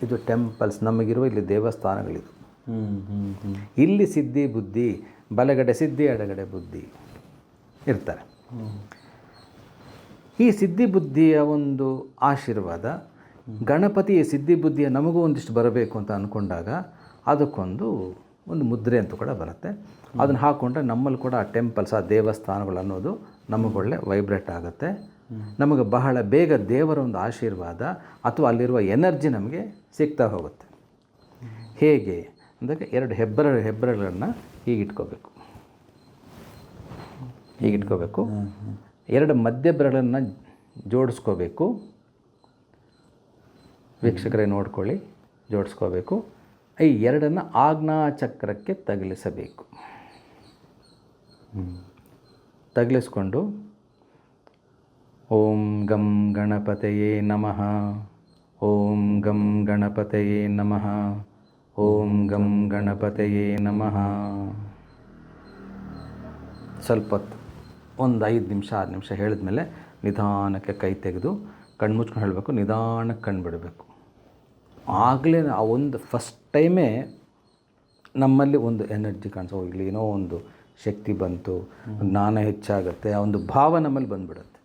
ಇದು ಟೆಂಪಲ್ಸ್, ನಮಗಿರುವ ಇಲ್ಲಿ ದೇವಸ್ಥಾನಗಳಿದು. ಇಲ್ಲಿ ಸಿದ್ಧಿ ಬುದ್ಧಿ, ಬಲಗಡೆ ಸಿದ್ಧಿ ಎಡಗಡೆ ಬುದ್ಧಿ ಇರ್ತಾರೆ. ಈ ಸಿದ್ಧಿ ಬುದ್ಧಿಯ ಒಂದು ಆಶೀರ್ವಾದ, ಗಣಪತಿ ಸಿದ್ಧಿ ಬುದ್ಧಿಯ ನಮಗೂ ಒಂದಿಷ್ಟು ಬರಬೇಕು ಅಂತ ಅಂದ್ಕೊಂಡಾಗ ಅದಕ್ಕೊಂದು ಮುದ್ರೆ ಅಂತ ಕೂಡ ಬರುತ್ತೆ. ಅದನ್ನು ಹಾಕ್ಕೊಂಡ್ರೆ ನಮ್ಮಲ್ಲಿ ಕೂಡ ಆ ಟೆಂಪಲ್ಸ್, ಆ ದೇವಸ್ಥಾನಗಳು ಅನ್ನೋದು ನಮಗೊಳ್ಳೆ ವೈಬ್ರೇಟ್ ಆಗುತ್ತೆ. ನಮಗೆ ಬಹಳ ಬೇಗ ದೇವರ ಒಂದು ಆಶೀರ್ವಾದ ಅಥವಾ ಅಲ್ಲಿರುವ ಎನರ್ಜಿ ನಮಗೆ ಸಿಗ್ತಾ ಹೋಗುತ್ತೆ. ಹೇಗೆ ಅಂದರೆ 2 ಹೆಬ್ಬೆರಳುಗಳನ್ನು ಹೀಗಿಟ್ಕೋಬೇಕು, 2 ಮಧ್ಯ ಬೆರಳನ್ನು ಜೋಡಿಸ್ಕೋಬೇಕು. ವೀಕ್ಷಕರೇ ನೋಡ್ಕೊಳ್ಳಿ, ಜೋಡಿಸ್ಕೋಬೇಕು. ಈ 2 ಆಜ್ಞಾಚಕ್ರಕ್ಕೆ ತಗಲಿಸಬೇಕು. ತಗಲಿಸ್ಕೊಂಡು ಓಂ ಗಂ ಗಣಪತಯೇ ನಮಃ, ಓಂ ಗಂ ಗಣಪತಯೇ ನಮಃ, ಓಂ ಗಂ ಗಣಪತಯೇ ನಮಃ. ಸ್ವಲ್ಪ ಹೊತ್ತು, ಒಂದು 5 ನಿಮಿಷ 6 ನಿಮಿಷ ಹೇಳಿದ್ಮೇಲೆ ನಿಧಾನಕ್ಕೆ ಕೈ ತೆಗೆದು ಕಣ್ಮುಚ್ಕೊಂಡು ಹೇಳಬೇಕು, ನಿಧಾನಕ್ಕೆ ಕಣ್ಣು ಬಿಡಬೇಕು. ಆಗಲೇ ಆ ಒಂದು ಫಸ್ಟ್ ಟೈಮೇ ನಮ್ಮಲ್ಲಿ ಒಂದು ಎನರ್ಜಿ ಕಾಣಿಸೋ, ಇಲ್ಲಿ ಏನೋ ಒಂದು ಶಕ್ತಿ ಬಂತು, ಜ್ಞಾನ ಹೆಚ್ಚಾಗುತ್ತೆ, ಆ ಒಂದು ಭಾವ ನಮ್ಮಲ್ಲಿ ಬಂದುಬಿಡುತ್ತೆ.